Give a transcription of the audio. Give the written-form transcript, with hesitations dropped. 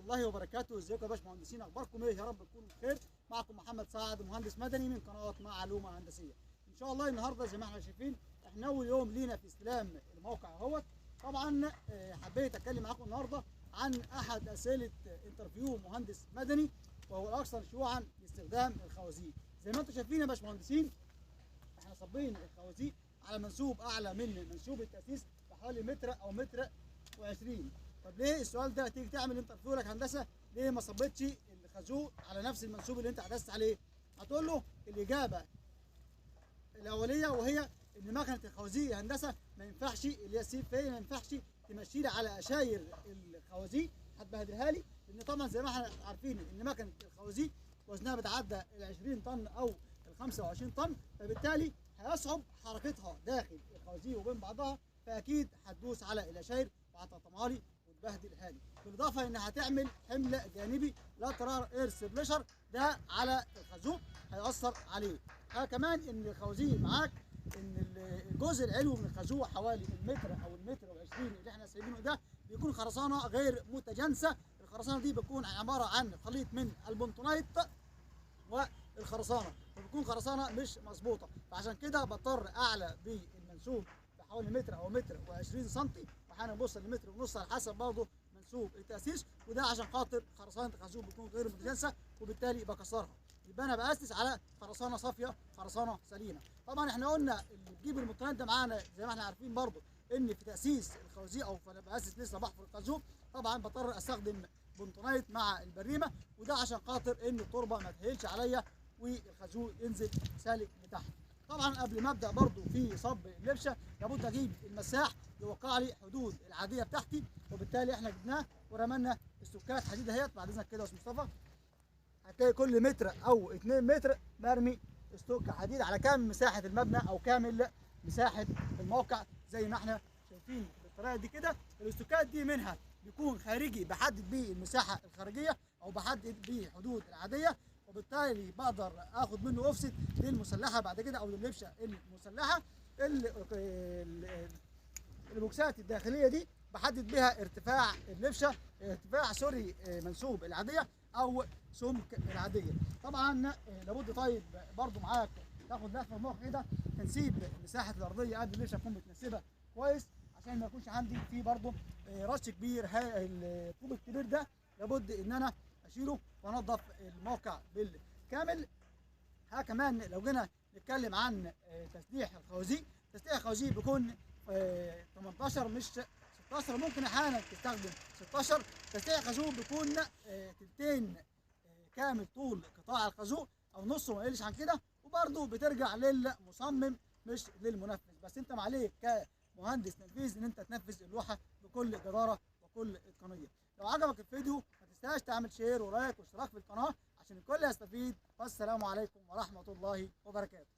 الله وبركاته. ازيكم يا باشمهندسين، اخباركم ايه؟ يا رب تكونوا بخير. معكم محمد سعد، مهندس مدني من قناه معلومه هندسيه. ان شاء الله النهارده زي ما احنا شايفين احنا اول يوم لينا في استلام الموقع اهوت. طبعا حبيت اتكلم معاكم النهارده عن احد اسئله انترفيو مهندس مدني، وهو الاكثر شيوعا لاستخدام الخوازيق. زي ما انتم شايفين يا باشمهندسين، احنا صابين الخوازيق على منسوب اعلى من منسوب التاسيس بحوالي متر او متر و20. طب ليه السؤال ده؟ تيجي تعمل انترفيو لك هندسه، ليه ما صبتش الخازوق على نفس المنسوب اللي انت حدثت عليه؟ هتقول له الاجابه الاوليه، وهي ان مكنه الخوازيق هندسه ما ينفعش، اللي هي السيف فيه، ما ينفعش تمشي لي على اشاير الخوازيق، هتبهدلها لي. لان طبعا زي ما احنا عارفين ان مكنه الخوازيق وزنها بتعدى ال 20 طن او ال 25 طن، فبالتالي هيصعب حركتها داخل الخوازيق وبين بعضها، فاكيد هتدوس على الاشاير وهتطمها لي وتبهدلها لي. بالاضافه انها هتعمل حمل جانبي لاترال اير سبليشر ده على الخازوق، هيأثر عليه. كمان ان الخوازيق معاك ان الجزء العلوي من الخازوق حوالي المتر او المتر و20 اللي احنا سايبينه ده بيكون خرسانه غير متجانسه. الخرسانه دي بتكون عباره عن خليط من البنتونايت والخرسانه، فبتكون خرسانه مش مظبوطه، فعشان كده بضطر اعلى بالمنسوب بحوالي متر او متر و20 سم، واحيانا بوصل لمتر ونص على حسب برضه منسوب التاسيس، وده عشان خاطر خرسانه الخازوق بتكون غير متجانسه وبالتالي بكسرها. يبقى انا باسس على خرسانه صافيه، خرسانه سليمه. طبعا احنا قلنا اللي بتجيب المطران ده معانا زي ما احنا عارفين برضه ان في تاسيس الخوازيق او فانا باسس لسه بحفر الخازوق، طبعا بضطر استخدم بنتونايت مع البريمه، وده عشان خاطر ان التربه ما تهيلش عليا والخازوق ينزل سالك لتحت. طبعا قبل ما ابدا برضو في صب اللبشه لابد اجيب المساح يوقع لي حدود العاديه بتاعتي، وبالتالي احنا جبناه ورمنا السكات حديد اهيت. بعد اذنك كده يا استاذ مصطفى، هتلاقي كل متر او 2 متر مرمي استوك حديد على كامل مساحه المبنى او كامل مساحه الموقع زي ما احنا شايفين بالطريقه دي كده. الاستوكات دي منها بيكون خارجي بحدد بيه المساحه الخارجيه او بحدد بيه حدود العاديه، وبالتالي بقدر اخد منه اوفست للمسلحه بعد كده او لللبشه المسلحه. البوكسات الداخليه دي بحدد بها ارتفاع اللبشه، ارتفاع سوري منسوب العاديه او سمك العاديه. طبعا لابد طيب برضو معاك تاخد لفه الموقع كده، تنسيب مساحه الارضيه قبل اللبشه تكون متنسبه كويس، عشان ما يكونش عندي فيه برضو رش كبير. الطوب الكبير ده لابد ان انا اشيله وانظف الموقع بالكامل. كمان لو جينا نتكلم عن تسليح الخوازيق، تسليح الخوازيق بيكون 18 مش 16، ممكن احيانا تستخدم 16. تسليح الخازوق بيكون تلتين كامل طول قطاع الخازوق او نصه ما يقلش عن كده، وبرده بترجع للمصمم مش للمنفذ. بس انت عليك كمهندس تنفيذ ان انت تنفذ اللوحه بكل جداره وكل اتقانيه. لو عجبك الفيديو ما تنساش تعمل شير ولايك واشتراك في القناه عشان الكل يستفيد. والسلام عليكم ورحمه الله وبركاته.